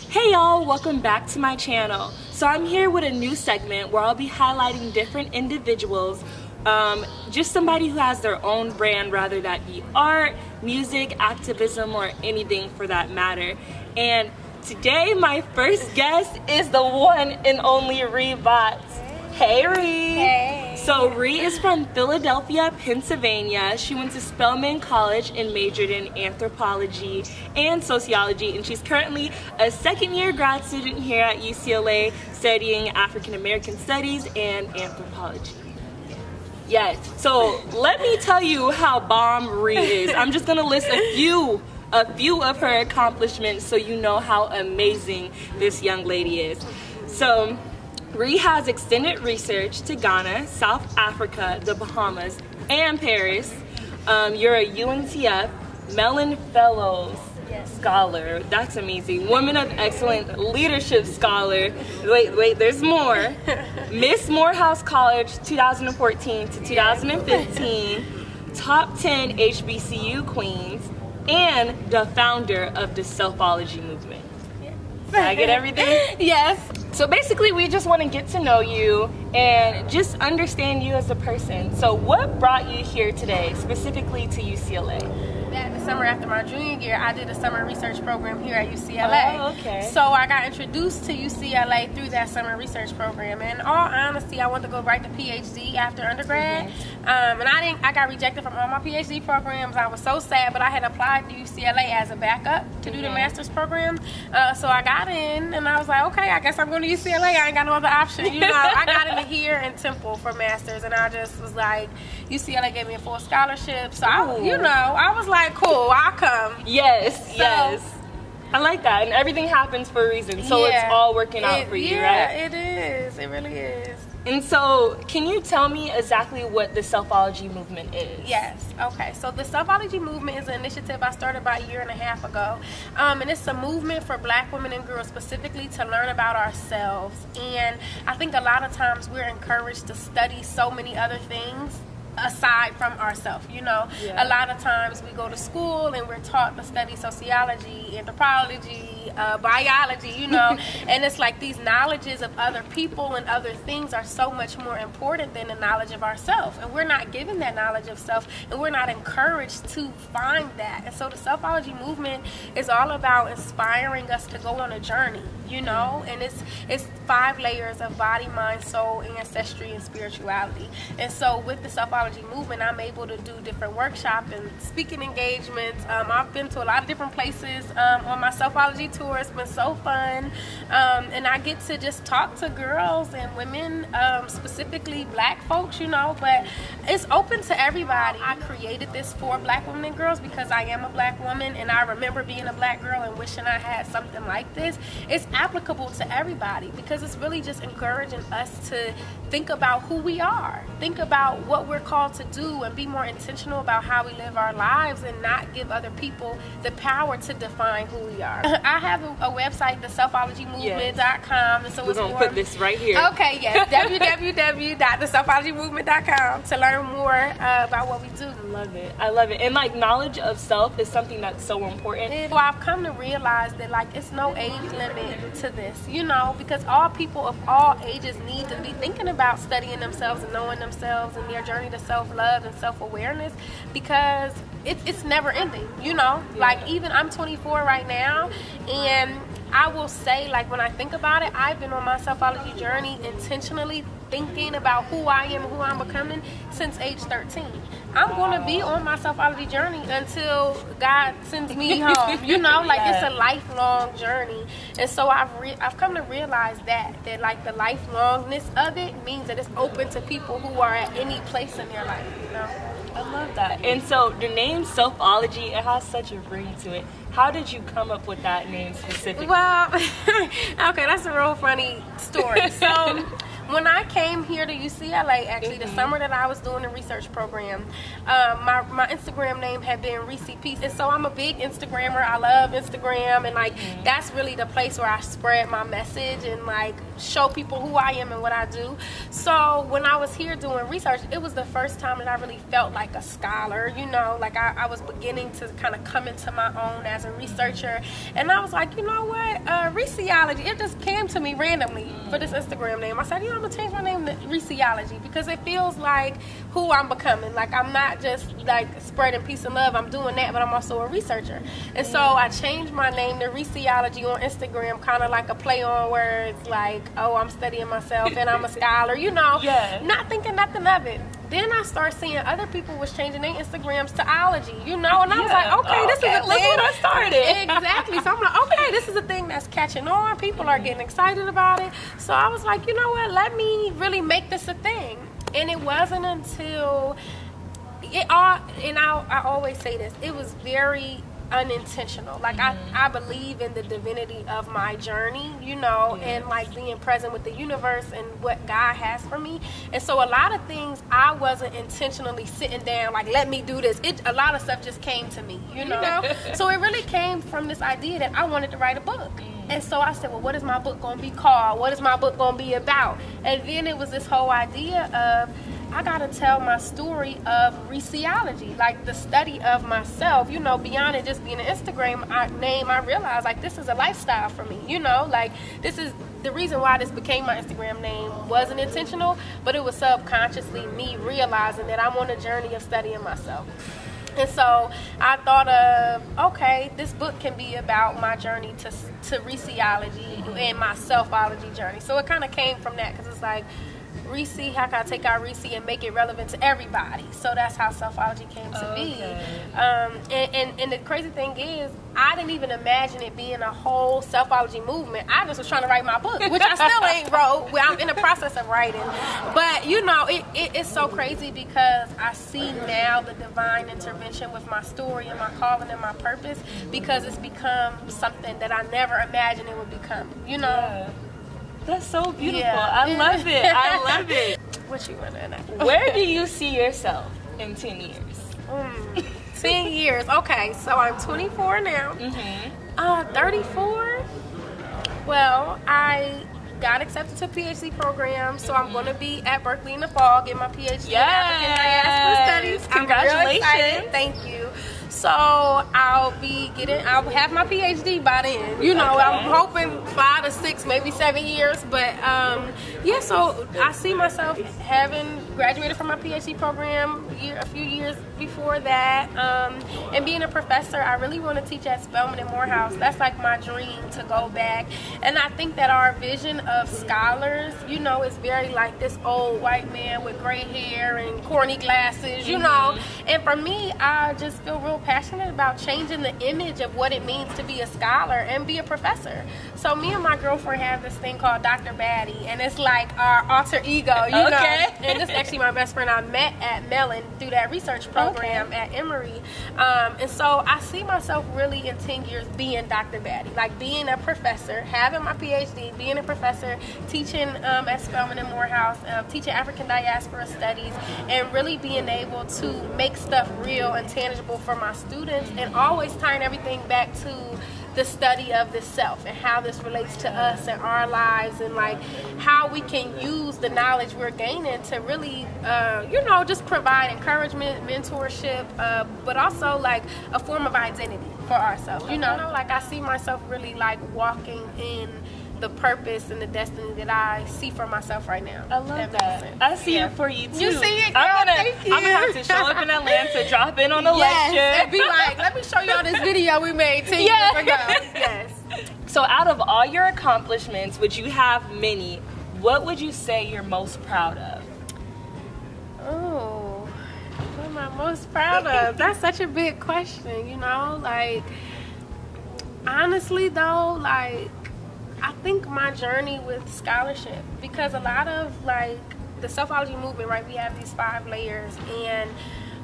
Hey y'all, welcome back to my channel. So I'm here with a new segment where I'll be highlighting different individuals, just somebody who has their own brand, rather that be art, music, activism, or anything for that matter. And today my first guest is the one and only Ree Botts. Hey Ree! Hey! So Ree is from Philadelphia, Pennsylvania. She went to Spelman College and majored in anthropology and sociology, and she's currently a second-year grad student here at UCLA studying African American studies and anthropology. Yes, so let me tell you how bomb Ree is. I'm just gonna list a few of her accomplishments so you know how amazing this young lady is. So Ree has extended research to Ghana, South Africa, the Bahamas, and Paris. You're a UNTF Mellon Fellows Scholar. That's amazing. Woman of Excellent Leadership Scholar. Wait, there's more. Miss Morehouse College 2014 to 2015. Top 10 HBCU Queens. And the founder of the Selfology movement. Did I get everything? Yes. So basically we just want to get to know you and just understand you as a person. So what brought you here today, specifically to UCLA? The summer after my junior year, I did a summer research program here at UCLA. Oh, okay. So I got introduced to UCLA through that summer research program. And in all honesty, I wanted to go right to PhD after undergrad. And I got rejected from all my PhD programs. I was so sad, but I had applied to UCLA as a backup to do the master's program. So I got in, and I was like, okay, I guess I'm going to UCLA. I ain't got no other option. You know, I got into here in Temple for master's, and I just was like, UCLA gave me a full scholarship. So I was like, cool, I'll come. Yes. I like that, and everything happens for a reason, so it's all working out for you, right? Yeah, it is. It really is. And so, can you tell me exactly what the Selfology movement is? Yes. Okay. So the Selfology movement is an initiative I started about a year and a half ago, and it's a movement for Black women and girls specifically to learn about ourselves. And I think a lot of times we're encouraged to study so many other things aside from ourselves, you know. A lot of times we go to school and we're taught to study sociology, anthropology, biology, you know, and it's like these knowledges of other people and other things are so much more important than the knowledge of ourselves, and we're not given that knowledge of self, and we're not encouraged to find that. And so the Selfology movement is all about inspiring us to go on a journey, you know, and it's 5 layers of body, mind, soul, ancestry, and spirituality. And so with the Selfology movement, I'm able to do different workshops and speaking engagements. I've been to a lot of different places on my Selfology tour. It's been so fun, and I get to just talk to girls and women, specifically Black folks, you know, but it's open to everybody. I created this for Black women and girls because I am a Black woman, and I remember being a Black girl and wishing I had something like this. It's applicable to everybody because it's really just encouraging us to think about who we are, think about what we're called to do, and be more intentional about how we live our lives and not give other people the power to define who we are. I have a website, the selfologymovement.com, and so we're gonna put this right here. Okay, yes, www.theselfologymovement.com to learn more about what we do. I love it. And like knowledge of self is something that's so important. Well, I've come to realize that like it's no age limit to this, you know, because all people of all ages need to be thinking about studying themselves and knowing themselves and their journey to self-love and self-awareness, because it's never ending, you know. Like even I'm 24 right now, and I will say, like, when I think about it, I've been on my Selfology journey intentionally thinking about who I am and who I'm becoming since age 13. I'm going to be on my Selfology journey until God sends me home, you know, like it's a lifelong journey. And so I've come to realize that like the lifelongness of it means that it's open to people who are at any place in their life, you know. I love that. And so the name Selfology, it has such a ring to it. How did you come up with that name specifically? Well, okay, that's a real funny story. So when I came here to UCLA, actually, the summer that I was doing the research program, my Instagram name had been Reese Peace. And so I'm a big Instagrammer. I love Instagram. And, like, that's really the place where I spread my message and, like, show people who I am and what I do. So when I was here doing research, it was the first time that I really felt like a scholar, you know, like I was beginning to kind of come into my own as a researcher. And I was like, you know what, Reseology, it just came to me randomly for this Instagram name. I said, I'm going to change my name to Reseology because it feels like who I'm becoming. Like, I'm not just, like, spreading peace and love. I'm doing that, but I'm also a researcher. And so I changed my name to Reseology on Instagram, kind of like a play on words, like, oh, I'm studying myself and I'm a scholar, not thinking nothing of it. Then I start seeing other people was changing their Instagrams to Ology, and I was like, okay, this is a thing. Look what I started. Exactly. So I'm like, okay, this is a thing that's catching on. People are getting excited about it. So I was like, you know what? Let me really make this a thing. And it wasn't until I always say this, it was very unintentional. Like, I believe in the divinity of my journey, and like being present with the universe and what God has for me. And so a lot of things I wasn't intentionally sitting down like, let me do this. A lot of stuff just came to me, So it really came from this idea that I wanted to write a book. And so I said, well, what is my book going to be called? What is my book going to be about? And then it was this whole idea of, I got to tell my story of Reseology, like the study of myself, beyond it just being an Instagram name. I realized, like, this is a lifestyle for me, like, this is the reason why this became my Instagram name. Wasn't intentional, but it was subconsciously me realizing that I'm on a journey of studying myself. And so I thought of, okay, this book can be about my journey to Reseology and my Selfology journey. So it kind of came from that, because it's like, Reese, how can I take our Reese and make it relevant to everybody? So that's how Selfology came to be. And the crazy thing is, I didn't even imagine it being a whole Selfology movement. I just was trying to write my book, which I still ain't wrote. Well, I'm in the process of writing. But, it's so crazy because I see now the divine intervention with my story and my calling and my purpose, because it's become something that I never imagined it would become, Yeah. That's so beautiful. Yeah. I love it. I love it. What you want to know? Where do you see yourself in 10 years? 10 years. Okay, so I'm 24 now. 34. Well, I got accepted to a PhD program, so I'm going to be at Berkeley in the fall, get my PhD in African Diaspora Studies. Congratulations. I'm real excited. Thank you. So I'll have my PhD by then. I'm hoping 5 to 6, maybe 7 years. But so I see myself having graduated from my PhD program a few years before that, and being a professor. I really want to teach at Spelman and Morehouse. That's like my dream, to go back. And I think that our vision of scholars, is very like this old white man with gray hair and corny glasses, And for me, I just feel real passionate about changing the image of what it means to be a scholar and be a professor. So me and my girlfriend have this thing called Dr. Batty, and it's like our alter ego, you know. And this is actually my best friend I met at Mellon through that research program at Emory. And so I see myself really in 10 years being Dr. Batty, like being a professor, having my PhD, being a professor, teaching at Spelman and Morehouse, teaching African Diaspora Studies, and really being able to make stuff real and tangible for my students, and always tying everything back to the study of the self and how this relates to us and our lives, and like how we can use the knowledge we're gaining to really just provide encouragement, mentorship, but also like a form of identity for ourselves. Like I see myself really like walking in the purpose and the destiny that I see for myself right now. I love that. I see it for you too. You see it, girl? I'm gonna have to show up in Atlanta, drop in on a lecture, and be like, let me show y'all this video we made 10 years ago. Yes. So out of all your accomplishments, which you have many, what would you say you're most proud of? Oh, what am I most proud of? That's such a big question, like, honestly though, like, I think my journey with scholarship, because a lot of like the Selfology movement, right, we have these 5 layers, and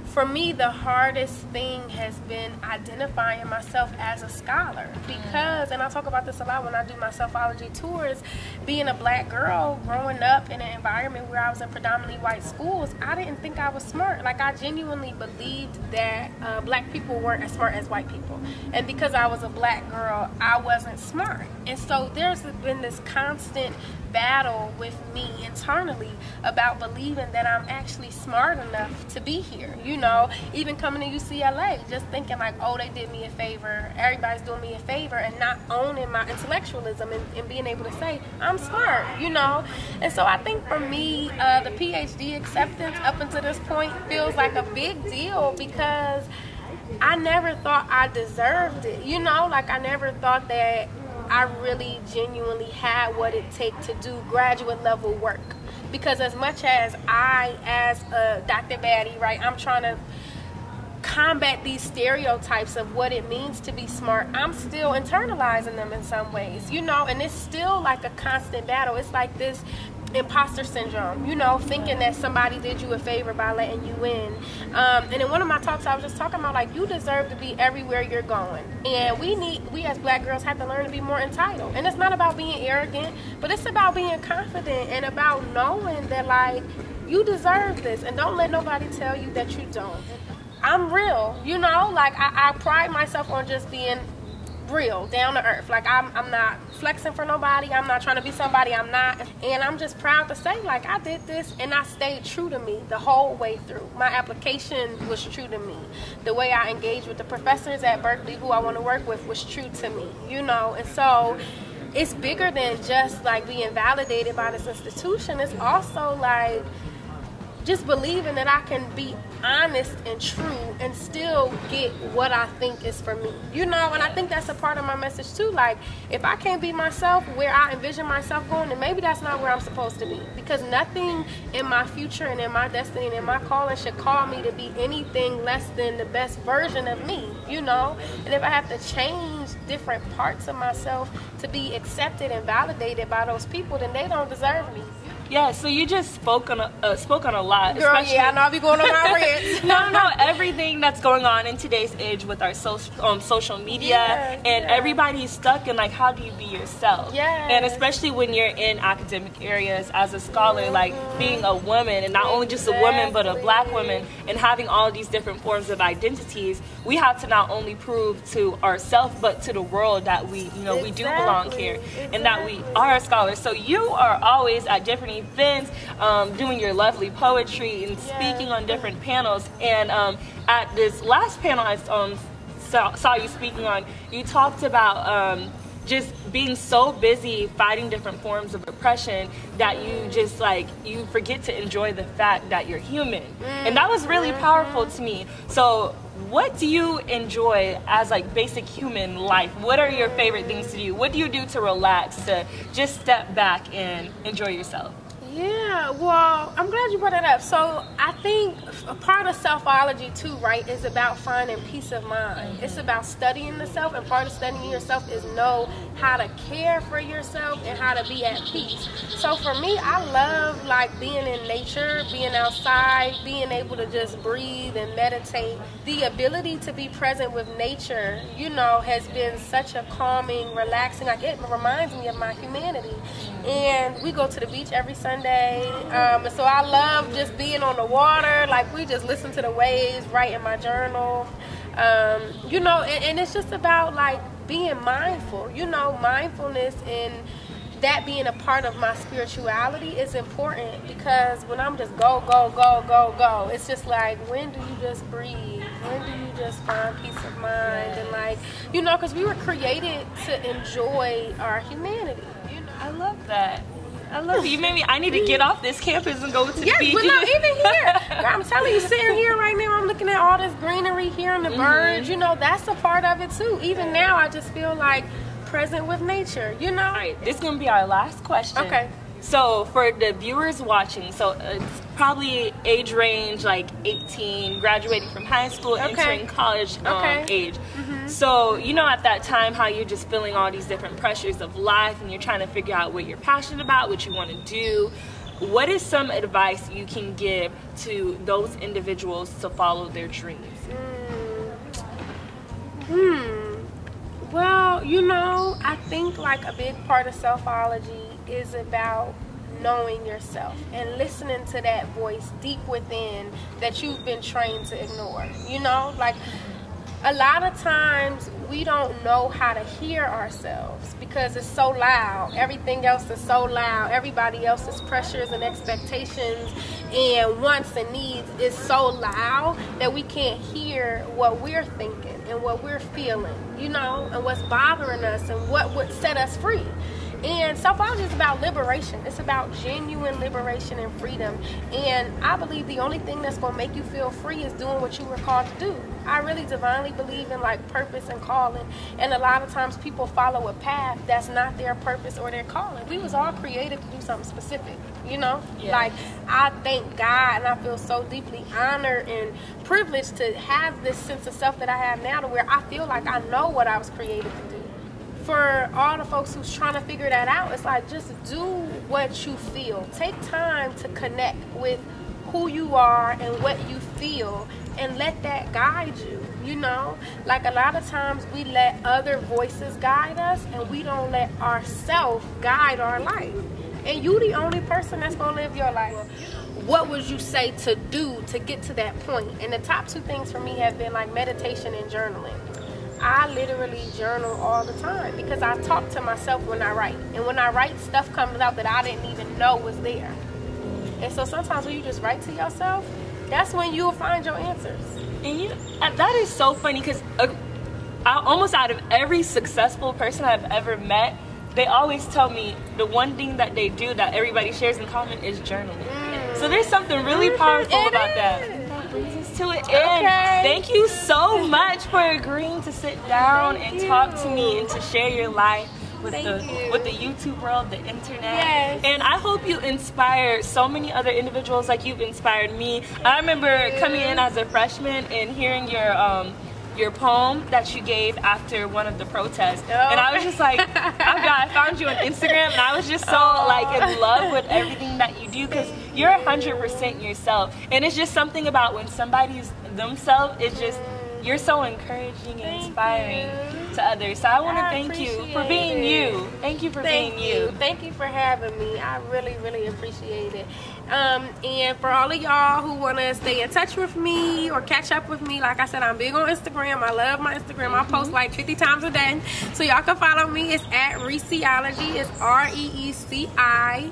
for me the hardest thing has been identifying myself as a scholar, because, and I talk about this a lot when I do my Selfology tours, being a black girl growing up in an environment where I was in predominantly white schools, I didn't think I was smart. Like, I genuinely believed that black people weren't as smart as white people, and because I was a black girl, I wasn't smart. And so there's been this constant battle with me internally about believing that I'm actually smart enough to be here, you know, even coming to UCLA, just thinking like, oh, they did me a favor, everybody's doing me a favor, and not owning my intellectualism and being able to say, I'm smart, you know. And so I think for me, the PhD acceptance up until this point feels like a big deal, because I never thought I deserved it, you know, like I never thought that I really genuinely had what it takes to do graduate level work. Because as much as I, as a Dr. Batty, right, I'm trying to combat these stereotypes of what it means to be smart, I'm still internalizing them in some ways, you know, and it's still like a constant battle. It's like this imposter syndrome, you know, thinking that somebody did you a favor by letting you in. And in one of my talks, I was just talking about, like, you deserve to be everywhere you're going. And we as black girls have to learn to be more entitled. And it's not about being arrogant, but it's about being confident and about knowing that, like, you deserve this. And don't let nobody tell you that you don't. I'm real, you know, like I pride myself on just being real, down to earth. Like I'm not flexing for nobody. I'm not trying to be somebody I'm not. And I'm just proud to say, like, I did this and I stayed true to me the whole way through. My application was true to me. The way I engaged with the professors at Berkeley who I want to work with was true to me, you know. And so it's bigger than just like being validated by this institution. It's also like just believing that I can be honest and true and still get what I think is for me, you know. And I think that's a part of my message too. Like, if I can't be myself where I envision myself going, then maybe that's not where I'm supposed to be, because nothing in my future and in my destiny and in my calling should call me to be anything less than the best version of me, you know. And if I have to change different parts of myself to be accepted and validated by those people, then they don't deserve me. Yeah, so you just spoke on a lot. Girl, yeah, I know I'll be going on my rants. No, everything that's going on in today's age with our social media, and everybody's stuck in, like, how do you be yourself? Yeah. And especially when you're in academic areas as a scholar, like being a woman, and not only just a woman, but a black woman, and having all these different forms of identities, we have to not only prove to ourselves, but to the world that we, you know, we do belong here, and that we are scholars. So you are always at different events, doing your lovely poetry and speaking on different panels. And at this last panel I saw you speaking on, you talked about just being so busy fighting different forms of oppression that you just, like, you forget to enjoy the fact that you're human. And that was really powerful to me. So what do you enjoy as, like, basic human life? What are your favorite things to do? What do you do to relax, to just step back and enjoy yourself? Yeah, well, I'm glad you brought that up. So I think a part of Selfology too, right, is about finding peace of mind. It's about studying the self, and part of studying yourself is know how to care for yourself and how to be at peace. So for me, I love, like, being in nature, being outside, being able to just breathe and meditate. The ability to be present with nature, you know, has been such a calming, relaxing, like, it reminds me of my humanity. And we go to the beach every Sunday. So I love just being on the water. Like, we just listen to the waves, write in my journal. You know, and it's just about, like, being mindful. You know, mindfulness and that being a part of my spirituality is important, because when I'm just go, it's just like, when do you just breathe? When do you just find peace of mind? And, like, you know, because we were created to enjoy our humanity. You know? I love that. I love you. I need to get off this campus and go to the beach. But no, even here. I'm telling you, sitting here right now, I'm looking at all this greenery, hearing the birds. You know, that's a part of it too. Even now, I just feel like present with nature, you know? All right, this is going to be our last question. Okay. So for the viewers watching, so it's probably age range like 18, graduating from high school, entering college age. So, you know, at that time, how you're just feeling all these different pressures of life, and you're trying to figure out what you're passionate about, what you want to do. What is some advice you can give to those individuals to follow their dreams? Well, you know, I think, like, a big part of Selfology is about knowing yourself and listening to that voice deep within that you've been trained to ignore. You know, like, a lot of times we don't know how to hear ourselves because it's so loud. Everything else is so loud. Everybody else's pressures and expectations and wants and needs is so loud that we can't hear what we're thinking and what we're feeling, you know, and what's bothering us and what would set us free. And Selfology is about liberation. It's about genuine liberation and freedom. And I believe the only thing that's going to make you feel free is doing what you were called to do. I really divinely believe in like purpose and calling. And a lot of times people follow a path that's not their purpose or their calling. We was all created to do something specific, you know? Yeah. Like, I thank God and I feel so deeply honored and privileged to have this sense of self that I have now, to where I feel like I know what I was created to do. For all the folks who's trying to figure that out, it's like, just do what you feel. Take time to connect with who you are and what you feel, and let that guide you, you know? Like, a lot of times we let other voices guide us and we don't let ourselves guide our life. And you the only person that's gonna live your life. What would you say to do to get to that point? And the top two things for me have been like meditation and journaling. I literally journal all the time because I talk to myself when I write. And when I write, stuff comes out that I didn't even know was there. And so sometimes when you just write to yourself, that's when you'll find your answers. And that is so funny, because almost out of every successful person I've ever met, they always tell me the one thing that they do that everybody shares in common is journaling. So there's something really powerful about that. Brings us to an end. Thank you so much for agreeing to sit down and talk to me and to share your life with the YouTube world, the internet. Yes. And I hope you inspire so many other individuals like you've inspired me. I remember coming in as a freshman and hearing your poem that you gave after one of the protests, and I was just like, oh God, I found you on Instagram, and I was just so like in love with everything that you do, because you're 100% yourself. And it's just something about when somebody's themselves, it's just, you're so encouraging and inspiring to others. So I want to thank you for being you. Thank you for being you. Thank you for having me. I really, really appreciate it. And for all of y'all who want to stay in touch with me or catch up with me, like I said, I'm big on Instagram. I love my Instagram. I post like 50 times a day. So y'all can follow me. It's at Reeciology. It's REECIOLOGY.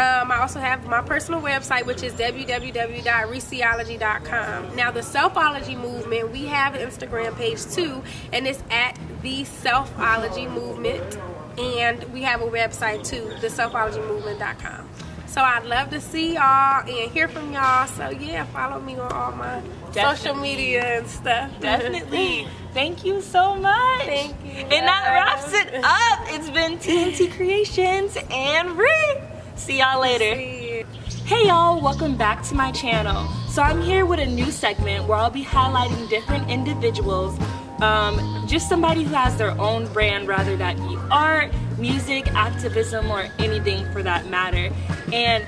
I also have my personal website, which is www.reeciology.com. Now, the Selfology movement, we have an Instagram page too, and it's at the Selfology movement. And we have a website too, theselfologymovement.com. So I'd love to see y'all and hear from y'all. So yeah, follow me on all my social media and stuff. Definitely. Thank you so much. Thank you. And that wraps it up. It's been TNT Creations and Ree. See y'all later. Hey y'all, welcome back to my channel. So I'm here with a new segment where I'll be highlighting different individuals, just somebody who has their own brand, rather that be art, music, activism, or anything for that matter. And